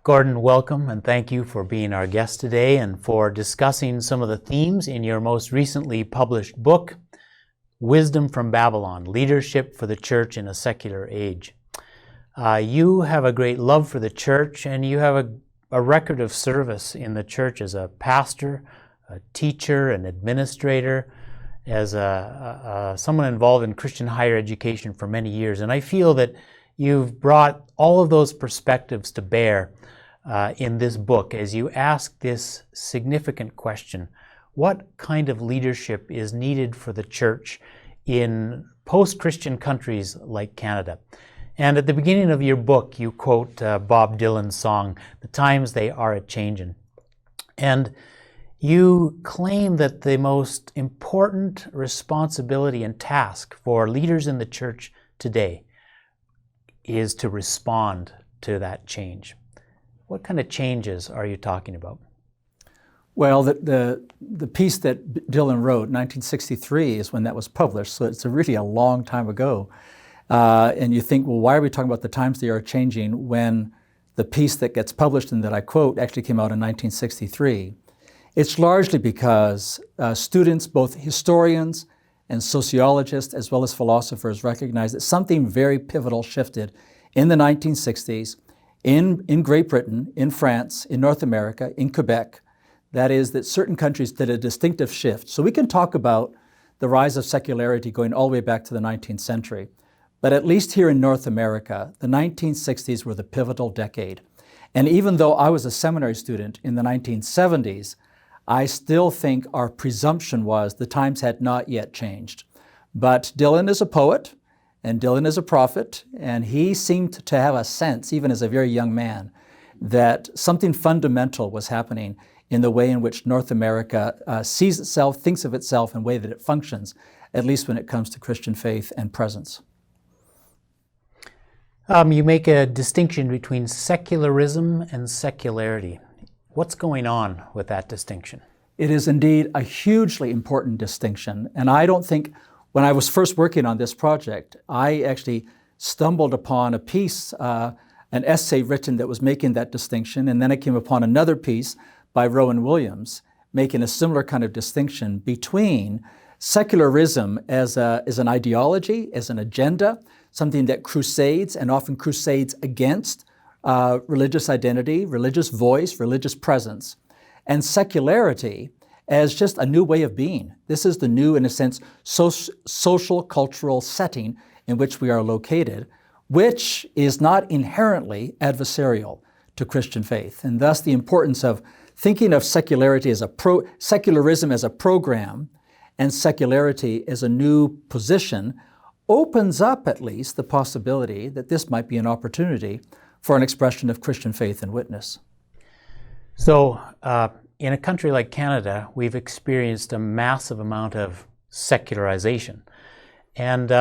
Gordon, welcome and thank you for being our guest today and for discussing some of the themes in your most recently published book, Wisdom from Babylon, Leadership for the Church in a Secular Age. You have a great love for the church and you have a record of service in the church as a pastor, a teacher, an administrator, as someone involved in Christian higher education for many years. And I feel that you've brought all of those perspectives to bear in this book as you ask this significant question: what kind of leadership is needed for the church in post-Christian countries like Canada? And at the beginning of your book, you quote Bob Dylan's song, "The times they are a-changin'." And you claim that the most important responsibility and task for leaders in the church today is to respond to that change. What kind of changes are you talking about? Well, the piece that Dylan wrote, 1963, is when that was published, so it's really a long time ago. And you think, well, why are we talking about the times they are changing when the piece that gets published and that I quote actually came out in 1963? It's largely because students, both historians and sociologists, as well as philosophers, recognize that something very pivotal shifted in the 1960s in Great Britain, in France, in North America, in Quebec. That is, that certain countries did a distinctive shift. So we can talk about the rise of secularity going all the way back to the 19th century. But at least here in North America, the 1960s were the pivotal decade. And even though I was a seminary student in the 1970s, I still think our presumption was the times had not yet changed. But Dylan is a poet, and Dylan is a prophet, and he seemed to have a sense, even as a very young man, that something fundamental was happening in the way in which North America sees itself, thinks of itself, and the way that it functions, at least when it comes to Christian faith and presence. You make a distinction between secularism and secularity. What's going on with that distinction? It is indeed a hugely important distinction, and I don't think, when I was first working on this project, I actually stumbled upon a piece, an essay written that was making that distinction, and then I came upon another piece by Rowan Williams making a similar kind of distinction between secularism as an ideology, as an agenda, something that crusades, and often crusades against religious identity, religious voice, religious presence, and secularity as just a new way of being. This is the new, in a sense, social cultural setting in which we are located, which is not inherently adversarial to Christian faith. And thus the importance of thinking of secularity as secularism as a program and secularity as a new position opens up at least the possibility that this might be an opportunity for an expression of Christian faith and witness. So, in a country like Canada, we've experienced a massive amount of secularization. And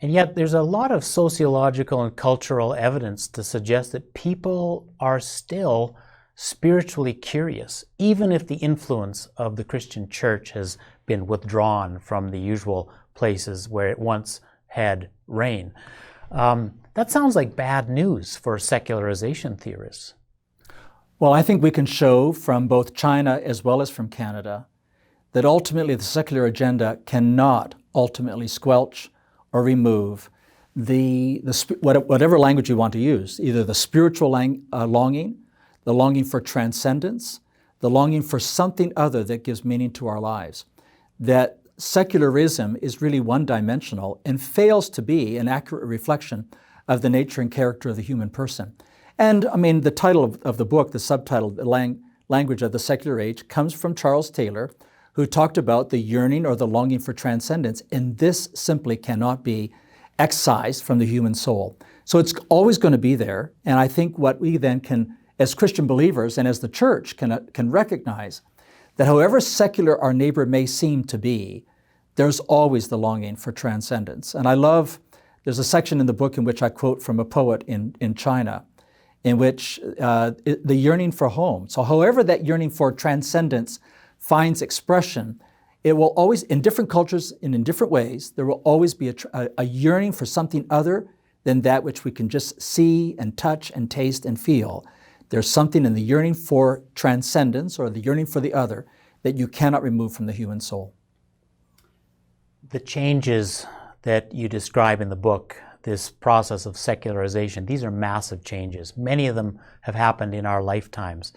yet there's a lot of sociological and cultural evidence to suggest that people are still spiritually curious, even if the influence of the Christian church has been withdrawn from the usual places where it once had reign. That sounds like bad news for secularization theorists. Well, I think we can show from both China as well as from Canada that ultimately the secular agenda cannot ultimately squelch or remove whatever language you want to use, either the spiritual longing, the longing for transcendence, the longing for something other that gives meaning to our lives. That secularism is really one-dimensional and fails to be an accurate reflection of the nature and character of the human person. And I mean, the title of the book, the subtitle, The Language of the Secular Age, comes from Charles Taylor, who talked about the yearning or the longing for transcendence, and this simply cannot be excised from the human soul. So it's always going to be there, and I think what we then can, as Christian believers and as the church, can recognize that however secular our neighbor may seem to be, there's always the longing for transcendence. And I love, there's a section in the book in which I quote from a poet in China, in which the yearning for home. So however that yearning for transcendence finds expression, it will always, in different cultures and in different ways, there will always be a yearning for something other than that which we can just see and touch and taste and feel. There's something in the yearning for transcendence or the yearning for the other that you cannot remove from the human soul. The changes that you describe in the book, this process of secularization, these are massive changes. Many of them have happened in our lifetimes.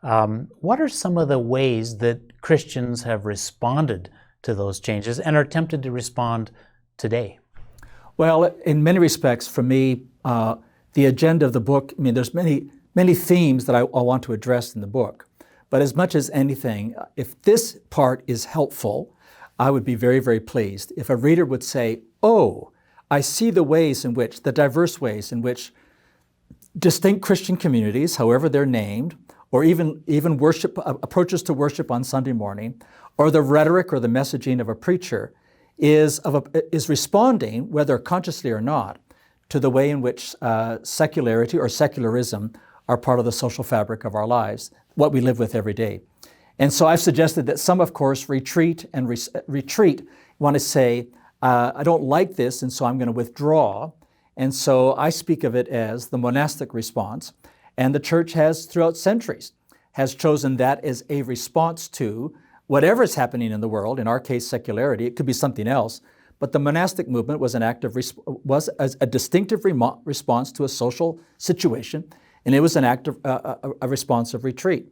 What are some of the ways that Christians have responded to those changes and are tempted to respond today? Well, in many respects, for me, the agenda of the book, I mean, there's many themes that I want to address in the book. But as much as anything, if this part is helpful, I would be very, very pleased if a reader would say, oh, I see the diverse ways in which distinct Christian communities, however they're named, or even worship approaches to worship on Sunday morning, or the rhetoric or the messaging of a preacher is responding, whether consciously or not, to the way in which secularity or secularism are part of the social fabric of our lives, what we live with every day. And so I've suggested that some, of course, retreat, want to say, I don't like this, and so I'm going to withdraw. And so I speak of it as the monastic response. And the church has, throughout centuries, has chosen that as a response to whatever is happening in the world, in our case, secularity. It could be something else. But the monastic movement was was a distinctive response to a social situation, and it was an act of a response of retreat.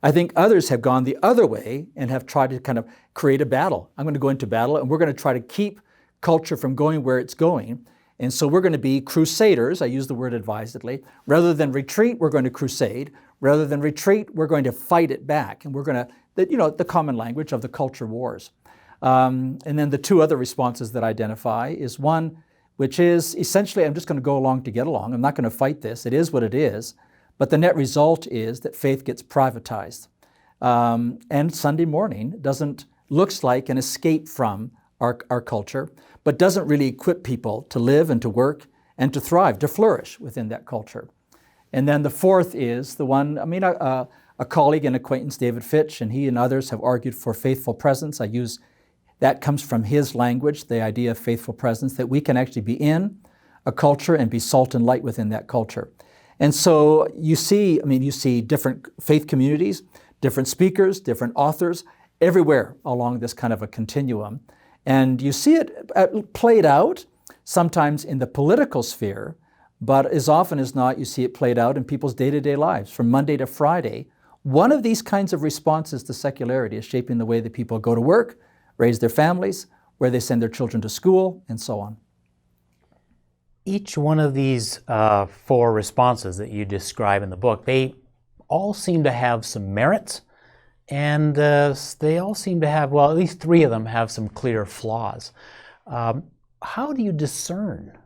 I think others have gone the other way and have tried to kind of create a battle. I'm going to go into battle, and we're going to try to keep culture from going where it's going. And so we're going to be crusaders, I use the word advisedly. Rather than retreat, we're going to crusade. Rather than retreat, we're going to fight it back. And we're going to, the common language of the culture wars. And then the two other responses that I identify is one, which is essentially, I'm just going to go along to get along. I'm not going to fight this. It is what it is. But the net result is that faith gets privatized. And Sunday morning looks like an escape from our culture, but doesn't really equip people to live and to work and to thrive, to flourish within that culture. And then the fourth is the one, a colleague and acquaintance, David Fitch, and he and others have argued for faithful presence. That comes from his language, the idea of faithful presence, that we can actually be in a culture and be salt and light within that culture. And so you see different faith communities, different speakers, different authors, everywhere along this kind of a continuum. And you see it played out sometimes in the political sphere, but as often as not, you see it played out in people's day-to-day lives. From Monday to Friday, one of these kinds of responses to secularity is shaping the way that people go to work, raise their families, where they send their children to school, and so on. Each one of these four responses that you describe in the book, they all seem to have some merits, and they all seem to have, well, at least three of them have some clear flaws. How do you discern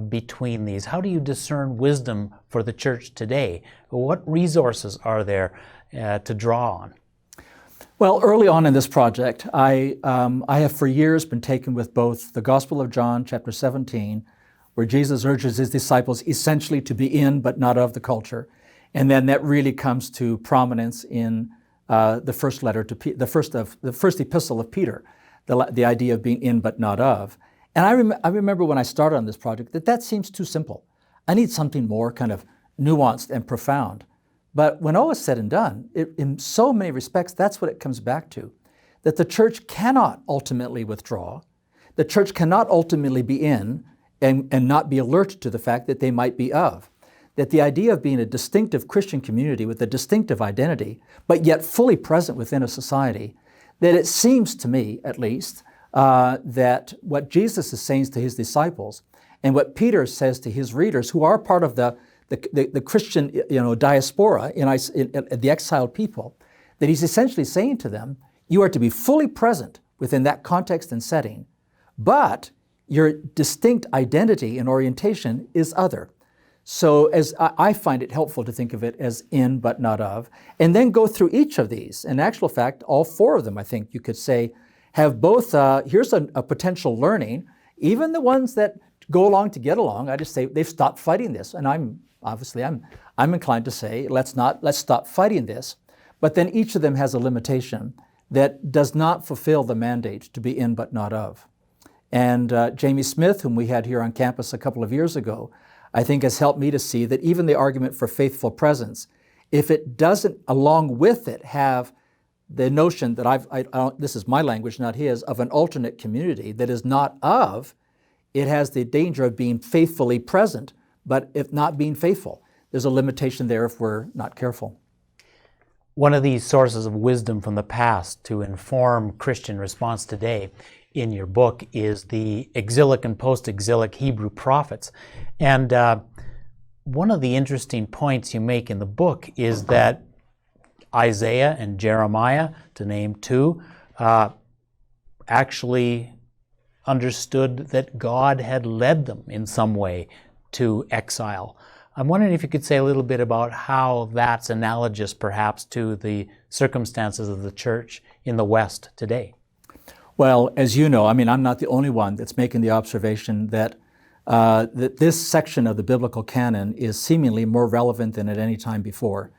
between these? How do you discern wisdom for the church today? What resources are there to draw on? Well, early on in this project, I have for years been taken with both the Gospel of John, chapter 17, where Jesus urges his disciples essentially to be in but not of the culture. And then that really comes to prominence in the first epistle of Peter, the idea of being in but not of. And I remember when I started on this project that seems too simple. I need something more kind of nuanced and profound. But when all is said and done, in so many respects, that's what it comes back to, that the church cannot ultimately withdraw. The church cannot ultimately be in and not be alert to the fact that they might be of. That the idea of being a distinctive Christian community with a distinctive identity, but yet fully present within a society, that it seems to me, at least, that what Jesus is saying to his disciples and what Peter says to his readers, who are part of the Christian diaspora, in the exiled people, that he's essentially saying to them, you are to be fully present within that context and setting, but your distinct identity and orientation is other. So as I find it helpful to think of it as in but not of, and then go through each of these. In actual fact, all four of them, I think you could say, have both, here's a potential learning. Even the ones that go along to get along, I just say they've stopped fighting this. And I'm inclined to say, let's stop fighting this. But then each of them has a limitation that does not fulfill the mandate to be in but not of. And Jamie Smith, whom we had here on campus a couple of years ago, I think has helped me to see that even the argument for faithful presence if it doesn't, along with it, have the notion that this is my language, not his, of an alternate community that is not of, it has the danger of being faithfully present, but if not being faithful. There's a limitation there if we're not careful. One of these sources of wisdom from the past to inform Christian response today in your book is the exilic and post-exilic Hebrew prophets. And one of the interesting points you make in the book is that Isaiah and Jeremiah, to name two, actually understood that God had led them in some way to exile. I'm wondering if you could say a little bit about how that's analogous perhaps to the circumstances of the church in the West today. Well, as you know, I mean, I'm not the only one that's making the observation that that this section of the biblical canon is seemingly more relevant than at any time before.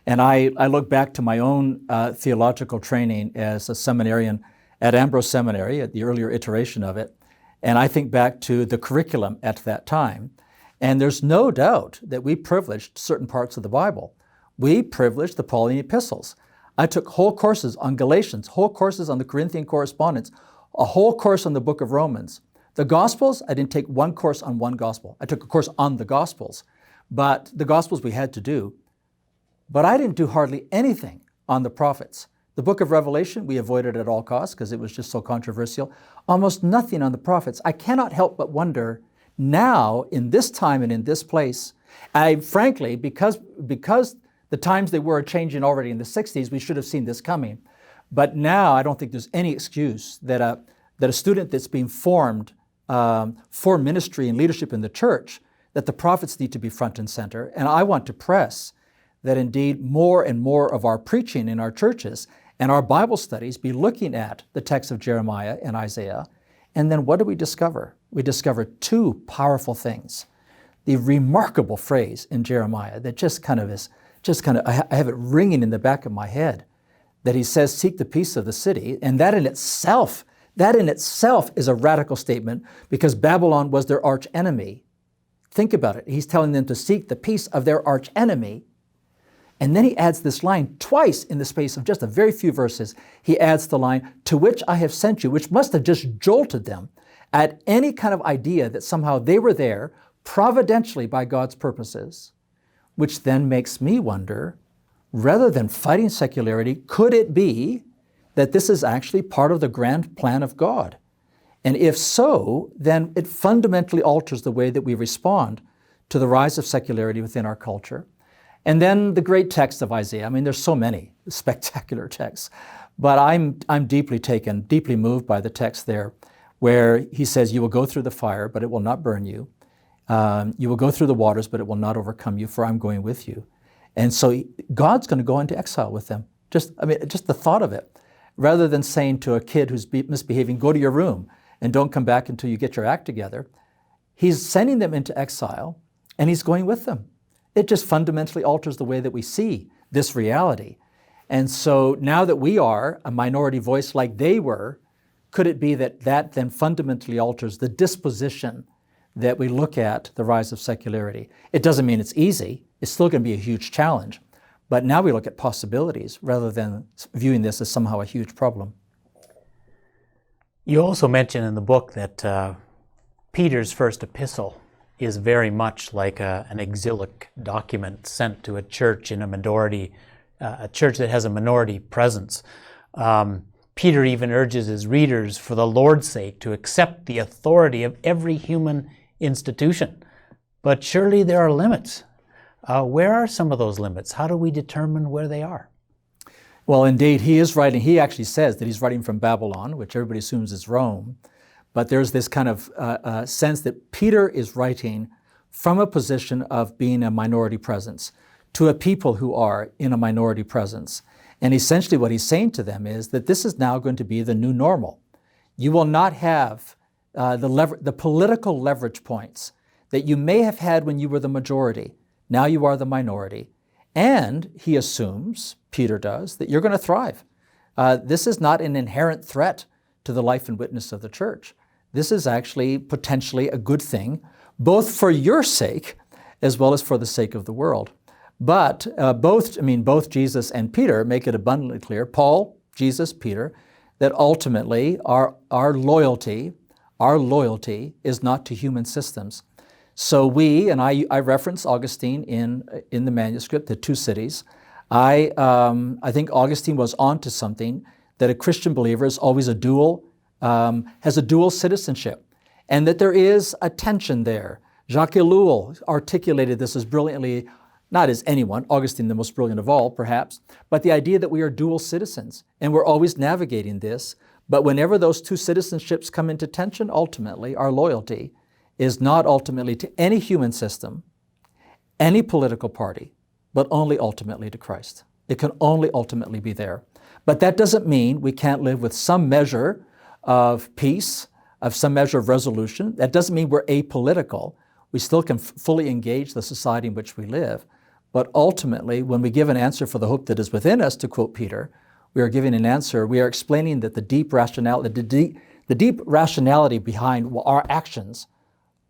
And I look back to my own theological training as a seminarian at Ambrose Seminary, at the earlier iteration of it, and I think back to the curriculum at that time. And there's no doubt that we privileged certain parts of the Bible. We privileged the Pauline epistles. I took whole courses on Galatians, whole courses on the Corinthian correspondence, a whole course on the book of Romans. The Gospels, I didn't take one course on one Gospel. I took a course on the Gospels, but the Gospels we had to do. But I didn't do hardly anything on the prophets. The book of Revelation, we avoided at all costs because it was just so controversial. Almost nothing on the prophets. I cannot help but wonder now, in this time and in this place, frankly, because the times they were changing already in the 60s, we should have seen this coming. But now I don't think there's any excuse that a student that's being formed for ministry and leadership in the church, that the prophets need to be front and center. And I want to press that indeed more and more of our preaching in our churches and our Bible studies be looking at the text of Jeremiah and Isaiah. And then what do we discover? We discover two powerful things. The remarkable phrase in Jeremiah that I have it ringing in the back of my head, that he says, seek the peace of the city. And that in itself is a radical statement because Babylon was their arch enemy. Think about it. He's telling them to seek the peace of their arch enemy. And then he adds this line twice in the space of just a very few verses. He adds the line, to which I have sent you, which must have just jolted them at any kind of idea that somehow they were there providentially by God's purposes, which then makes me wonder, rather than fighting secularity, could it be that this is actually part of the grand plan of God? And if so, then it fundamentally alters the way that we respond to the rise of secularity within our culture. And then the great text of Isaiah. I mean, there's so many spectacular texts, but I'm deeply taken, deeply moved by the text there, where he says, you will go through the fire, but it will not burn you. You will go through the waters, but it will not overcome you, for I'm going with you. And so God's going to go into exile with them. Just the thought of it. Rather than saying to a kid who's misbehaving, go to your room and don't come back until you get your act together, he's sending them into exile and he's going with them. It just fundamentally alters the way that we see this reality. And so now that we are a minority voice like they were, could it be that that then fundamentally alters the disposition that we look at the rise of secularity? It doesn't mean it's easy. It's still going to be a huge challenge. But now we look at possibilities rather than viewing this as somehow a huge problem. You also mention in the book that Peter's first epistle is very much like an exilic document sent to a church in a church that has a minority presence. Peter even urges his readers, for the Lord's sake, to accept the authority of every human institution. But surely there are limits. Where are some of those limits? How do we determine where they are? Well, indeed, he actually says that he's writing from Babylon, which everybody assumes is Rome. But there's this kind of sense that Peter is writing from a position of being a minority presence to a people who are in a minority presence. And essentially what he's saying to them is that this is now going to be the new normal. You will not have the political leverage points that you may have had when you were the majority. Now you are the minority. And he assumes, Peter does, that you're going to thrive. This is not an inherent threat to the life and witness of the church. This is actually potentially a good thing, both for your sake as well as for the sake of the world. But both Jesus and Peter make it abundantly clear, Paul, Jesus, Peter, that ultimately our loyalty is not to human systems. So I reference Augustine in the manuscript, The Two Cities. I think Augustine was onto something, that a Christian believer is always has a dual citizenship, and that there is a tension there. Jacques Ellul articulated this as brilliantly, not as anyone, Augustine the most brilliant of all, perhaps, but the idea that we are dual citizens, and we're always navigating this. But whenever those two citizenships come into tension, ultimately, our loyalty is not ultimately to any human system, any political party, but only ultimately to Christ. It can only ultimately be there. But that doesn't mean we can't live with some measure of peace, of some measure of resolution. That doesn't mean we're apolitical. We still can fully engage the society in which we live. But ultimately, when we give an answer for the hope that is within us, to quote Peter, we are giving an answer. We are explaining that the deep rationality behind our actions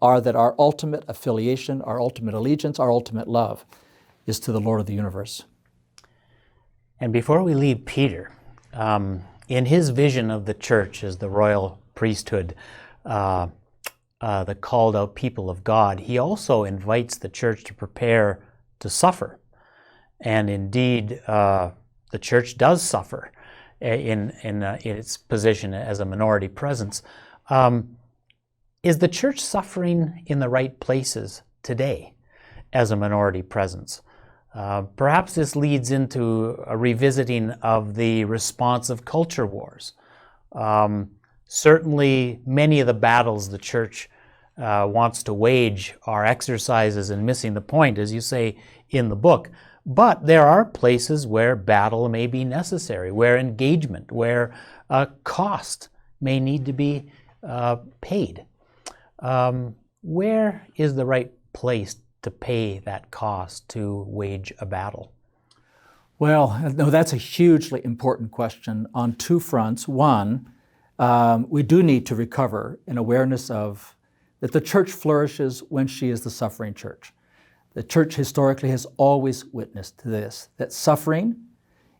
are that our ultimate affiliation, our ultimate allegiance, our ultimate love is to the Lord of the universe. And before we leave Peter, in his vision of the church as the royal priesthood, the called out people of God, he also invites the church to prepare to suffer. And indeed, the church does suffer in its position as a minority presence. Is the church suffering in the right places today as a minority presence? Perhaps this leads into a revisiting of the response of culture wars. Certainly, many of the battles the church wants to wage are exercises in missing the point, as you say in the book. But there are places where battle may be necessary, where engagement, where cost may need to be paid. Where is the right place to pay that cost to wage a battle? Well, no, that's a hugely important question on two fronts. One, we do need to recover an awareness of that the church flourishes when she is the suffering church. The church historically has always witnessed this, that suffering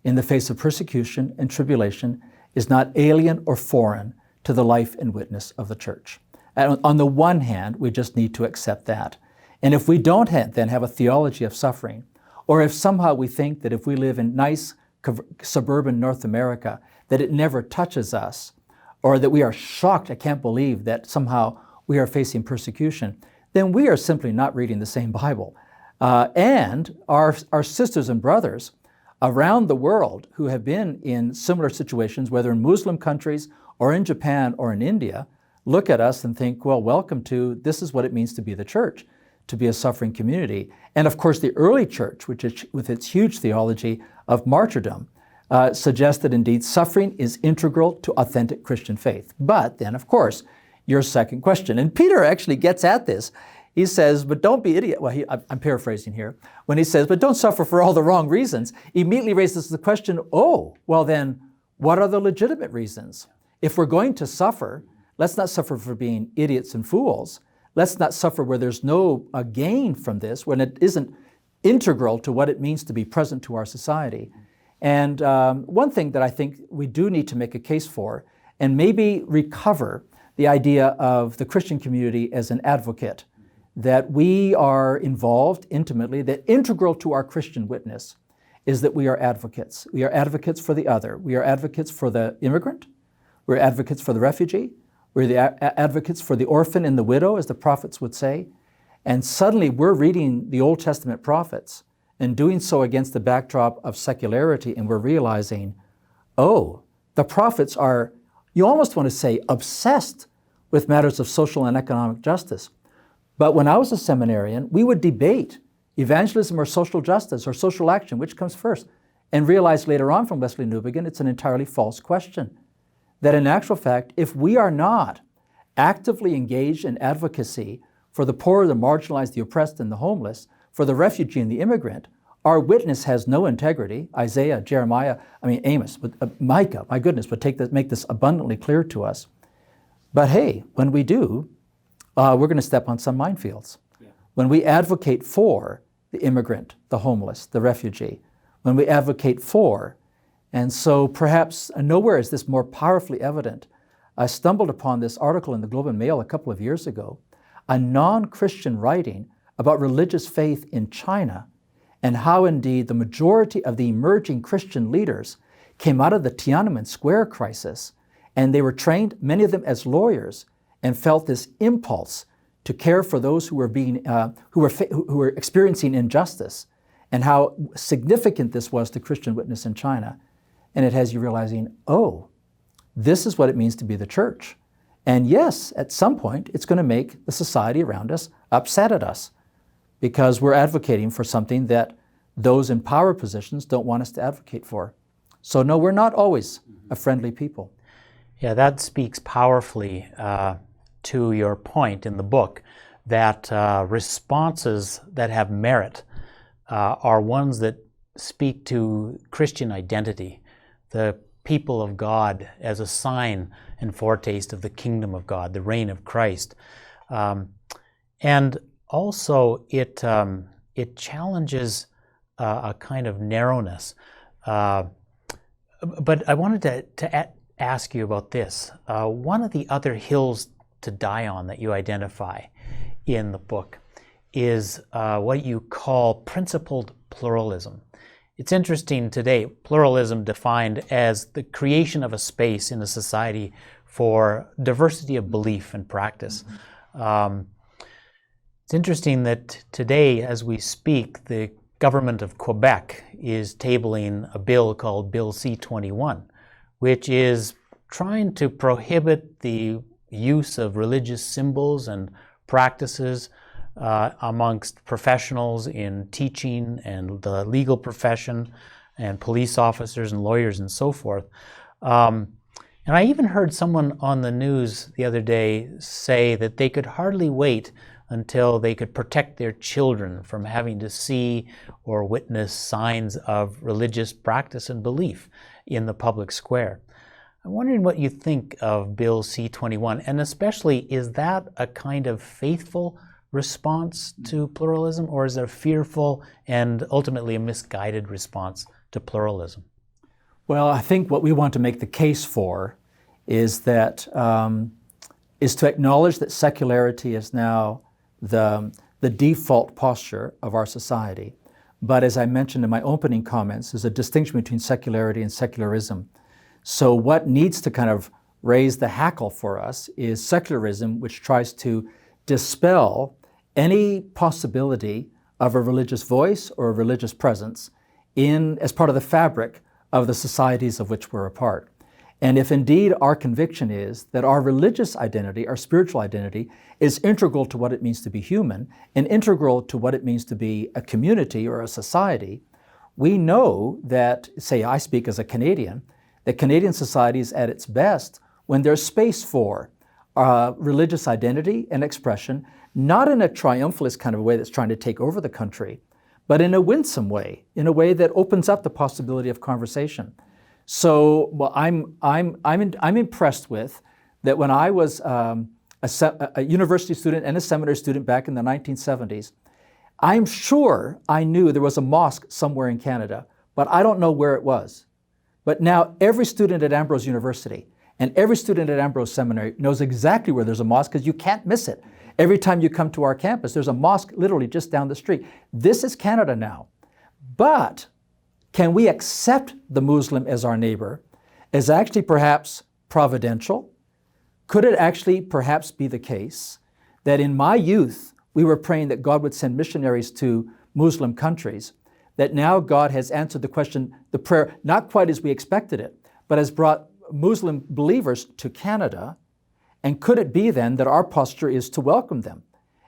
in the face of persecution and tribulation is not alien or foreign to the life and witness of the church. And on the one hand, we just need to accept that. And if we don't then have a theology of suffering, or if somehow we think that if we live in nice suburban North America, that it never touches us, or that we are shocked, I can't believe that somehow we are facing persecution, then we are simply not reading the same Bible. And our sisters and brothers around the world who have been in similar situations, whether in Muslim countries or in Japan or in India, look at us and think, well, welcome to, this is what it means to be the church, to be a suffering community. And of course, the early church, which is, with its huge theology of martyrdom, suggests that indeed suffering is integral to authentic Christian faith. But then, of course, your second question, and Peter actually gets at this. He says, but don't be idiot. Well, I'm paraphrasing here. When he says, but don't suffer for all the wrong reasons, he immediately raises the question, oh, well then, what are the legitimate reasons? If we're going to suffer, let's not suffer for being idiots and fools. Let's not suffer where there's no gain from this, when it isn't integral to what it means to be present to our society. And one thing that I think we do need to make a case for, and maybe recover the idea of the Christian community as an advocate, that we are involved intimately, that integral to our Christian witness is that we are advocates. We are advocates for the other. We are advocates for the immigrant. We're advocates for the refugee. We're the advocates for the orphan and the widow, as the prophets would say. And suddenly we're reading the Old Testament prophets and doing so against the backdrop of secularity, and we're realizing, oh, the prophets are, you almost want to say, obsessed with matters of social and economic justice. But when I was a seminarian, we would debate evangelism or social justice or social action, which comes first, and realized later on from Wesley Newbigin it's an entirely false question. That in actual fact, if we are not actively engaged in advocacy for the poor, the marginalized, the oppressed, and the homeless, for the refugee and the immigrant, our witness has no integrity. Isaiah, Jeremiah, Amos, Micah, my goodness, would make this abundantly clear to us. But hey, when we do, we're going to step on some minefields. Yeah. When we advocate for the immigrant, the homeless, the refugee, when we advocate for. And so perhaps nowhere is this more powerfully evident. I stumbled upon this article in the Globe and Mail a couple of years ago, a non-Christian writing about religious faith in China and how indeed the majority of the emerging Christian leaders came out of the Tiananmen Square crisis, and they were trained, many of them as lawyers, and felt this impulse to care for those who were experiencing injustice, and how significant this was to Christian witness in China. And it has you realizing, oh, this is what it means to be the church. And yes, at some point, it's going to make the society around us upset at us because we're advocating for something that those in power positions don't want us to advocate for. So no, we're not always a friendly people. Yeah, that speaks powerfully to your point in the book that responses that have merit are ones that speak to Christian identity, the people of God as a sign and foretaste of the kingdom of God, the reign of Christ. And also it challenges a kind of narrowness. But I wanted to ask you about this. One of the other hills to die on that you identify in the book is what you call principled pluralism. It's interesting today, pluralism defined as the creation of a space in a society for diversity of belief and practice. It's interesting that today, as we speak, the government of Quebec is tabling a bill called Bill C-21, which is trying to prohibit the use of religious symbols and practices amongst professionals in teaching and the legal profession and police officers and lawyers and so forth. And I even heard someone on the news the other day say that they could hardly wait until they could protect their children from having to see or witness signs of religious practice and belief in the public square. I'm wondering what you think of Bill C-21, and especially, is that a kind of faithful response to pluralism, or is it a fearful and ultimately a misguided response to pluralism? Well, I think what we want to make the case for is that is to acknowledge that secularity is now the default posture of our society. But as I mentioned in my opening comments, there's a distinction between secularity and secularism. So what needs to kind of raise the hackle for us is secularism, which tries to dispel any possibility of a religious voice or a religious presence as part of the fabric of the societies of which we're a part. And if indeed our conviction is that our religious identity, our spiritual identity, is integral to what it means to be human and integral to what it means to be a community or a society, we know that, say I speak as a Canadian, that Canadian society is at its best when there's space for religious identity and expression, not in a triumphalist kind of way that's trying to take over the country, but in a winsome way, in a way that opens up the possibility of conversation. So, well, I'm impressed with that when I was a university student and a seminary student back in the 1970s, I'm sure I knew there was a mosque somewhere in Canada, but I don't know where it was. But now every student at Ambrose University and every student at Ambrose Seminary knows exactly where there's a mosque because you can't miss it. Every time you come to our campus, there's a mosque literally just down the street. This is Canada now. But can we accept the Muslim as our neighbor as actually perhaps providential? Could it actually perhaps be the case that in my youth, we were praying that God would send missionaries to Muslim countries, that now God has answered the question, the prayer, not quite as we expected it, but has brought Muslim believers to Canada? And could it be then that our posture is to welcome them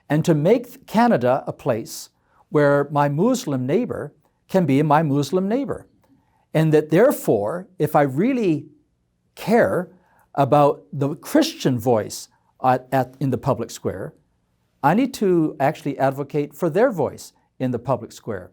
and to make Canada a place where my Muslim neighbor can be my Muslim neighbor? And that therefore, if I really care about the Christian voice in the public square, I need to actually advocate for their voice in the public square.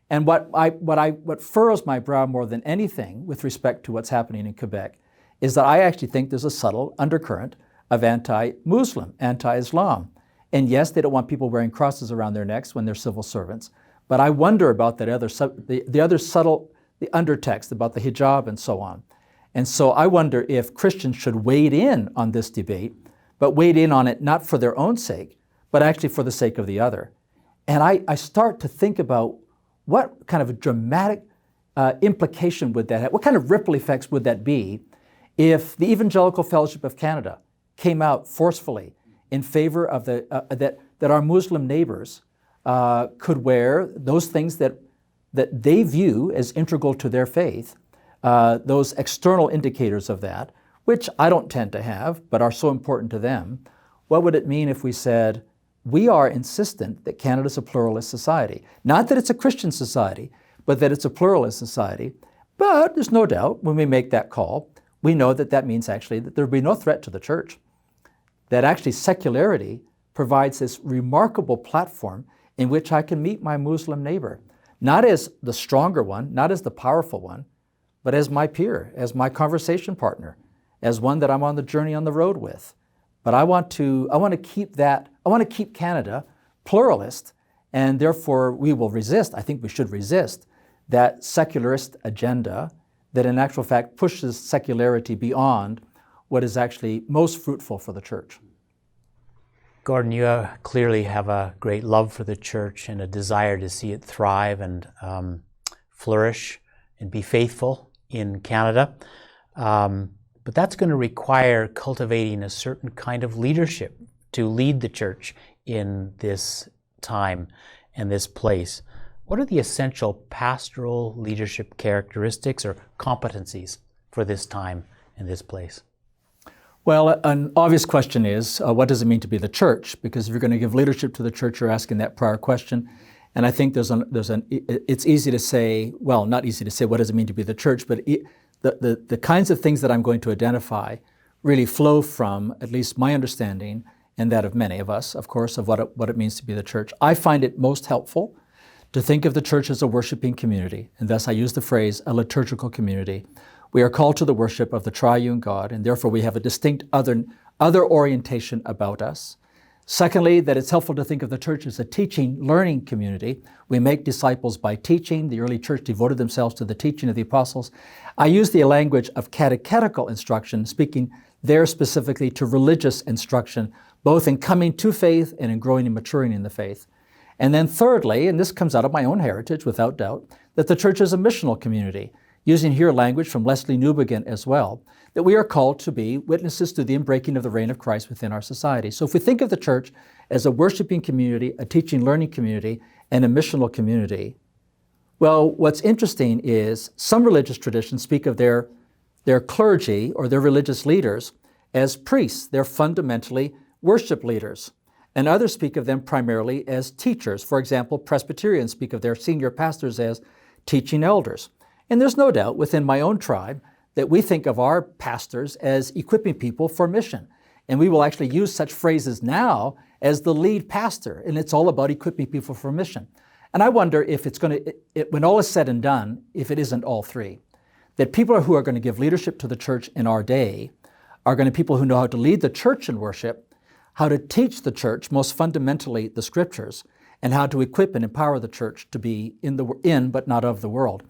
And what furrows my brow more than anything with respect to what's happening in Quebec is that I actually think there's a subtle undercurrent of anti-Muslim, anti-Islam. And yes, they don't want people wearing crosses around their necks when they're civil servants, But I wonder about that other the other subtle, the undertext about the hijab and so on. And so I wonder if Christians should wade in on this debate, but wade in on it not for their own sake, but actually for the sake of the other. And I start to think about what kind of a dramatic implication would that have? What kind of ripple effects would that be if the Evangelical Fellowship of Canada came out forcefully in favor of that our Muslim neighbors could wear those things that they view as integral to their faith, those external indicators of that, which I don't tend to have, but are so important to them. What would it mean if we said, we are insistent that Canada's a pluralist society? Not that it's a Christian society, but that it's a pluralist society. But there's no doubt when we make that call, we know that that means actually that there will be no threat to the church. That actually secularity provides this remarkable platform in which I can meet my Muslim neighbor, not as the stronger one, not as the powerful one, but as my peer, as my conversation partner, as one that I'm on the journey on the road with. But I want to keep Canada pluralist, and therefore we will resist, I think we should resist, that secularist agenda that in actual fact pushes secularity beyond what is actually most fruitful for the church. Gordon, you clearly have a great love for the church and a desire to see it thrive and flourish and be faithful in Canada. But that's going to require cultivating a certain kind of leadership to lead the church in this time and this place. What are the essential pastoral leadership characteristics or competencies for this time and this place? Well, an obvious question is, what does it mean to be the church? Because if you're going to give leadership to the church, you're asking that prior question. And I think it's easy to say, well, not easy to say what does it mean to be the church, but the kinds of things that I'm going to identify really flow from at least my understanding and that of many of us, of course, of what it means to be the church. I find it most helpful to think of the church as a worshiping community, and thus I use the phrase a liturgical community. We are called to the worship of the triune God, and therefore we have a distinct other orientation about us. Secondly, that it's helpful to think of the church as a teaching, learning community. We make disciples by teaching. The early church devoted themselves to the teaching of the apostles. I use the language of catechetical instruction, speaking there specifically to religious instruction, both in coming to faith and in growing and maturing in the faith. And then thirdly, and this comes out of my own heritage without doubt, that the church is a missional community, using here language from Leslie Newbigin as well, that we are called to be witnesses to the inbreaking of the reign of Christ within our society. So if we think of the church as a worshiping community, a teaching, learning community, and a missional community, well, what's interesting is some religious traditions speak of their clergy or their religious leaders as priests. They're fundamentally worship leaders. And others speak of them primarily as teachers. For example, Presbyterians speak of their senior pastors as teaching elders. And there's no doubt within my own tribe that we think of our pastors as equipping people for mission. And we will actually use such phrases now as the lead pastor, and it's all about equipping people for mission. And I wonder if it's going to, when all is said and done, if it isn't all three, that people who are going to give leadership to the church in our day are going to be people who know how to lead the church in worship, how to teach the church, most fundamentally the scriptures, and how to equip and empower the church to be in but not of the world.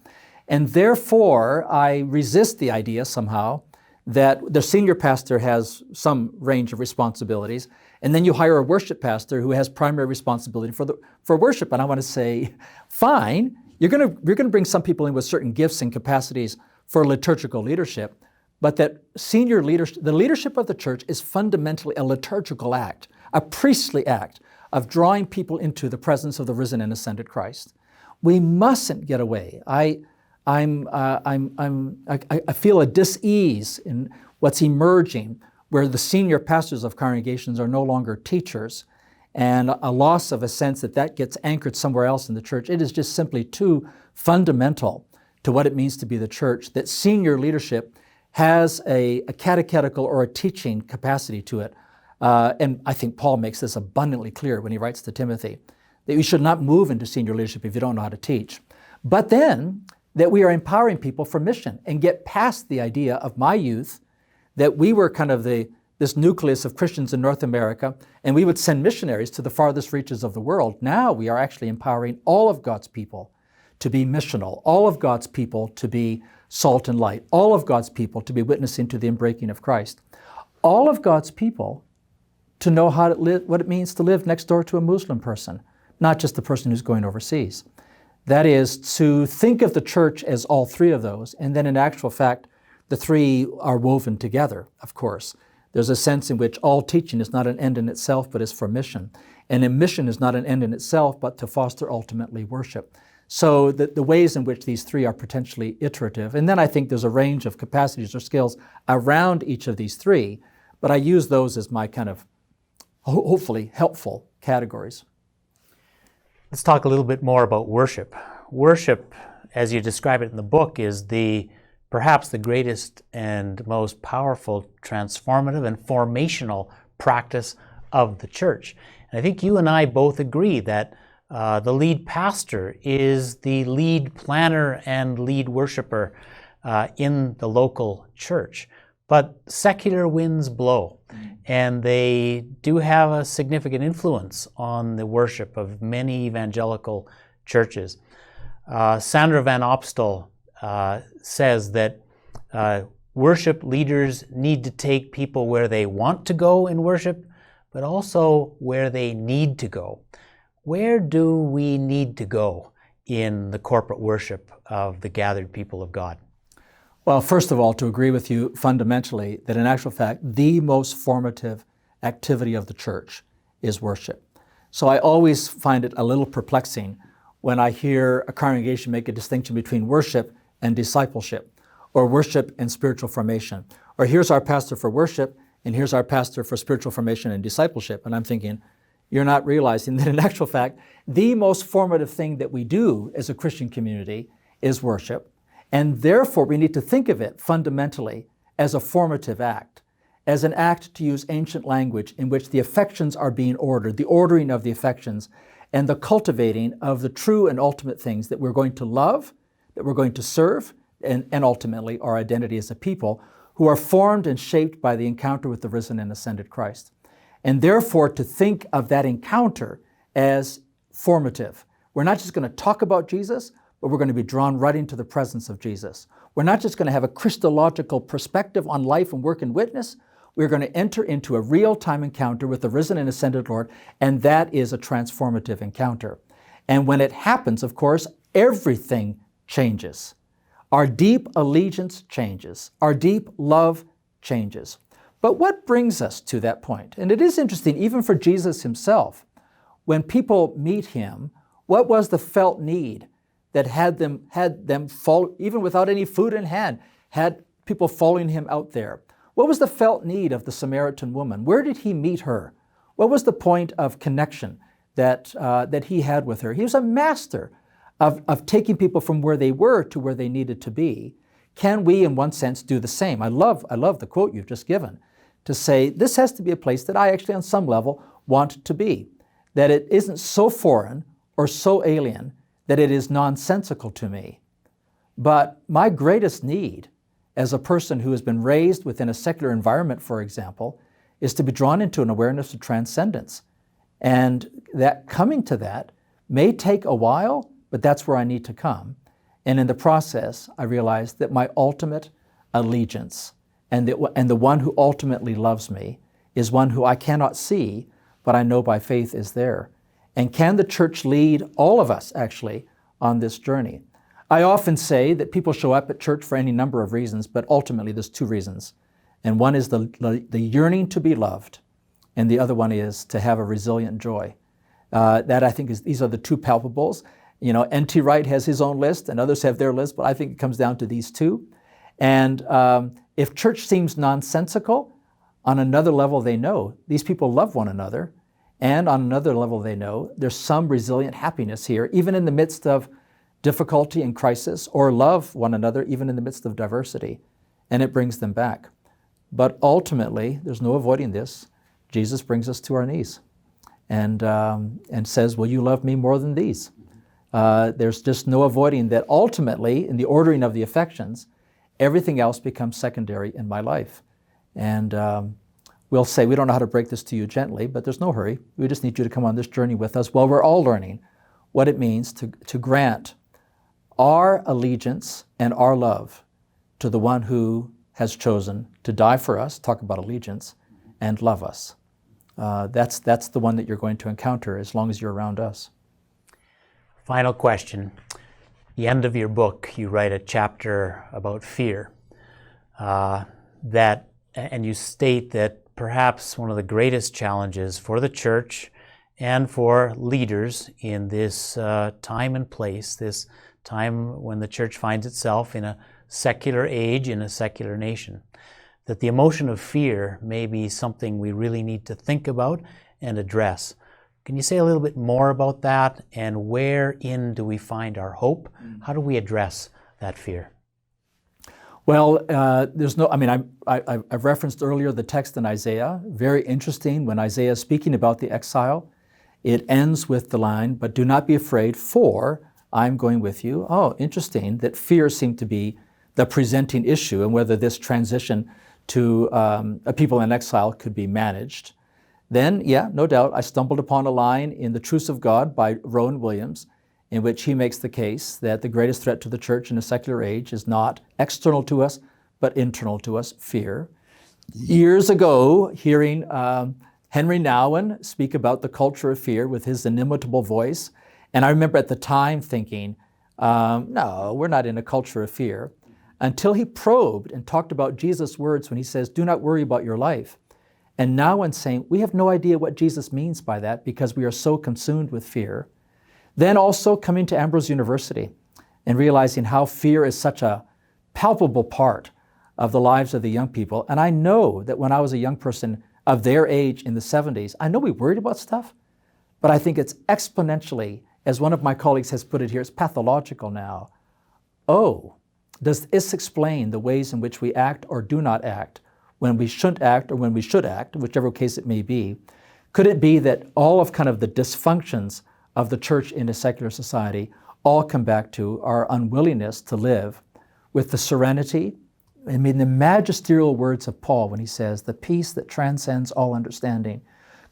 And therefore, I resist the idea somehow that the senior pastor has some range of responsibilities, and then you hire a worship pastor who has primary responsibility for worship. And I want to say, fine, you're going to bring some people in with certain gifts and capacities for liturgical leadership, but that senior leadership, the leadership of the church is fundamentally a liturgical act, a priestly act of drawing people into the presence of the risen and ascended Christ. We mustn't get away. I feel a dis-ease in what's emerging, where the senior pastors of congregations are no longer teachers, and a loss of a sense that gets anchored somewhere else in the church. It is just simply too fundamental to what it means to be the church that senior leadership has a catechetical or a teaching capacity to it. And I think Paul makes this abundantly clear when he writes to Timothy, that you should not move into senior leadership if you don't know how to teach. But then, that we are empowering people for mission and get past the idea of my youth, that we were kind of the this nucleus of Christians in North America, and we would send missionaries to the farthest reaches of the world. Now we are actually empowering all of God's people to be missional, all of God's people to be salt and light, all of God's people to be witnessing to the inbreaking of Christ, all of God's people to know how to live, what it means to live next door to a Muslim person, not just the person who's going overseas. That is, to think of the church as all three of those, and then in actual fact, the three are woven together, of course. There's a sense in which all teaching is not an end in itself, but is for mission. And a mission is not an end in itself, but to foster ultimately worship. So the ways in which these three are potentially iterative. And then I think there's a range of capacities or skills around each of these three, but I use those as my kind of hopefully helpful categories. Let's talk a little bit more about worship. Worship, as you describe it in the book, is perhaps the greatest and most powerful transformative and formational practice of the church. And I think you and I both agree that the lead pastor is the lead planner and lead worshiper in the local church. But secular winds blow, and they do have a significant influence on the worship of many evangelical churches. Sandra Van Opstal says that worship leaders need to take people where they want to go in worship, but also where they need to go. Where do we need to go in the corporate worship of the gathered people of God? Well, first of all, to agree with you fundamentally that in actual fact, the most formative activity of the church is worship. So I always find it a little perplexing when I hear a congregation make a distinction between worship and discipleship, or worship and spiritual formation. Or here's our pastor for worship, and here's our pastor for spiritual formation and discipleship. And I'm thinking, you're not realizing that in actual fact, the most formative thing that we do as a Christian community is worship. And therefore, we need to think of it fundamentally as a formative act, as an act, to use ancient language, in which the affections are being ordered, the ordering of the affections, and the cultivating of the true and ultimate things that we're going to love, that we're going to serve, and ultimately our identity as a people who are formed and shaped by the encounter with the risen and ascended Christ. And therefore, to think of that encounter as formative. We're not just going to talk about Jesus, but we're going to be drawn right into the presence of Jesus. We're not just going to have a Christological perspective on life and work and witness. We're going to enter into a real-time encounter with the risen and ascended Lord, and that is a transformative encounter. And when it happens, of course, everything changes. Our deep allegiance changes. Our deep love changes. But what brings us to that point? And it is interesting, even for Jesus himself, when people meet him, what was the felt need that had them follow, even without any food in hand, had people following him out there? What was the felt need of the Samaritan woman? Where did he meet her? What was the point of connection that he had with her? He was a master of taking people from where they were to where they needed to be. Can we, in one sense, do the same? I love the quote you've just given, to say this has to be a place that I actually, on some level, want to be. That it isn't so foreign or so alien that it is nonsensical to me. But my greatest need as a person who has been raised within a secular environment, for example, is to be drawn into an awareness of transcendence. And that coming to that may take a while, but that's where I need to come. And in the process, I realized that my ultimate allegiance and the one who ultimately loves me is one who I cannot see, but I know by faith is there. And can the church lead all of us, actually, on this journey? I often say that people show up at church for any number of reasons, but ultimately there's two reasons. And one is the yearning to be loved, and the other one is to have a resilient joy. That I think these are the two palpables. You know, N.T. Wright has his own list, and others have their list, but I think it comes down to these two. And if church seems nonsensical, on another level they know these people love one another, and on another level they know there's some resilient happiness here, even in the midst of difficulty and crisis, or love one another even in the midst of diversity, and it brings them back. But ultimately, there's no avoiding this. Jesus brings us to our knees and says, will you love me more than these? There's just no avoiding that. Ultimately, in the ordering of the affections, everything else becomes secondary in my life. And we'll say, we don't know how to break this to you gently, but there's no hurry. We just need you to come on this journey with us while we're all learning what it means to grant our allegiance and our love to the one who has chosen to die for us, talk about allegiance, and love us. That's the one that you're going to encounter as long as you're around us. Final question. The end of your book, you write a chapter about fear. And you state that perhaps one of the greatest challenges for the church and for leaders in this time and place, this time when the church finds itself in a secular age, in a secular nation, that the emotion of fear may be something we really need to think about and address. Can you say a little bit more about that, and wherein do we find our hope? How do we address that fear? Well, I've referenced earlier the text in Isaiah. Very interesting, when Isaiah is speaking about the exile, it ends with the line, "But do not be afraid, for I'm going with you." Oh, interesting that fear seemed to be the presenting issue, and whether this transition to a people in exile could be managed. Then, yeah, no doubt, I stumbled upon a line in The Truths of God by Rowan Williams, in which he makes the case that the greatest threat to the church in a secular age is not external to us, but internal to us, fear. Years ago, hearing Henry Nouwen speak about the culture of fear with his inimitable voice, and I remember at the time thinking, no, we're not in a culture of fear, until he probed and talked about Jesus' words when he says, "Do not worry about your life." And Nouwen saying, we have no idea what Jesus means by that because we are so consumed with fear. Then also coming to Ambrose University and realizing how fear is such a palpable part of the lives of the young people. And I know that when I was a young person of their age in the 70s, I know we worried about stuff, but I think it's exponentially, as one of my colleagues has put it here, it's pathological now. Oh, does this explain the ways in which we act or do not act, when we shouldn't act or when we should act, whichever case it may be? Could it be that all of kind of the dysfunctions of the church in a secular society all come back to our unwillingness to live with the serenity, I mean the magisterial words of Paul when he says, "the peace that transcends all understanding"?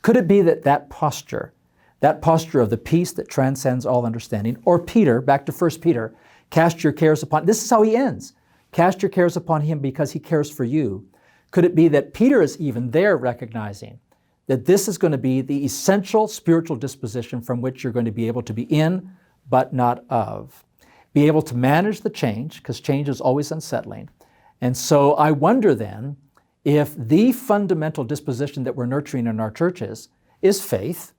Could it be that posture of the peace that transcends all understanding, or Peter, back to 1 Peter, cast your cares upon, this is how he ends, cast your cares upon him because he cares for you. Could it be that Peter is even there recognizing that this is going to be the essential spiritual disposition from which you're going to be able to be in, but not of? Be able to manage the change, because change is always unsettling. And so I wonder then if the fundamental disposition that we're nurturing in our churches is faith,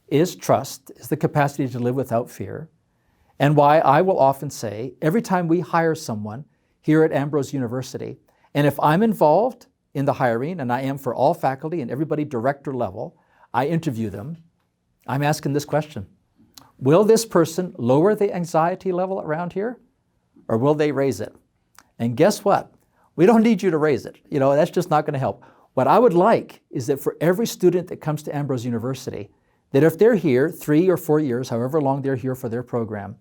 is trust, is the capacity to live without fear. And why I will often say, every time we hire someone here at Ambrose University, and if I'm involved in the hiring, and I am for all faculty and everybody director level, I interview them, I'm asking this question: will this person lower the anxiety level around here, or will they raise it? And guess what? We don't need you to raise it. That's just not going to help. What I would like is that for every student that comes to Ambrose University, that if they're here 3 or 4 years, however long they're here for their program,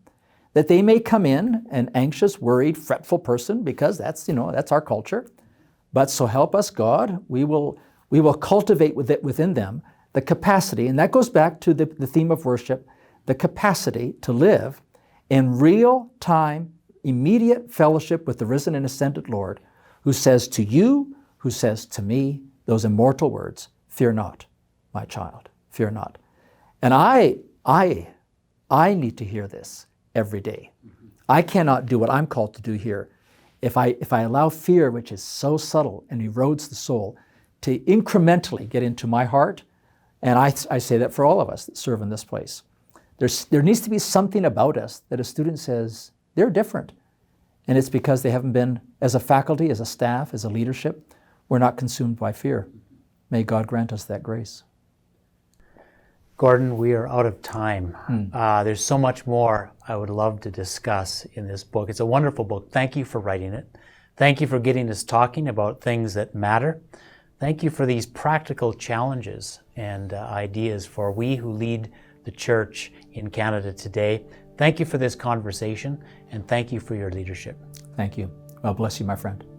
that they may come in an anxious, worried, fretful person, because that's our culture. But so help us God, we will cultivate within them the capacity, and that goes back to the theme of worship, the capacity to live in real-time, immediate fellowship with the risen and ascended Lord, who says to you, who says to me, those immortal words, "Fear not, my child, fear not." And I need to hear this every day. I cannot do what I'm called to do here if I allow fear, which is so subtle and erodes the soul, to incrementally get into my heart. And I say that for all of us that serve in this place. There needs to be something about us that a student says, they're different. And it's because they haven't been, as a faculty, as a staff, as a leadership, we're not consumed by fear. May God grant us that grace. Gordon, we are out of time. There's so much more I would love to discuss in this book. It's a wonderful book. Thank you for writing it. Thank you for getting us talking about things that matter. Thank you for these practical challenges and ideas for we who lead the church in Canada today. Thank you for this conversation, and thank you for your leadership. Thank you. God bless you, my friend.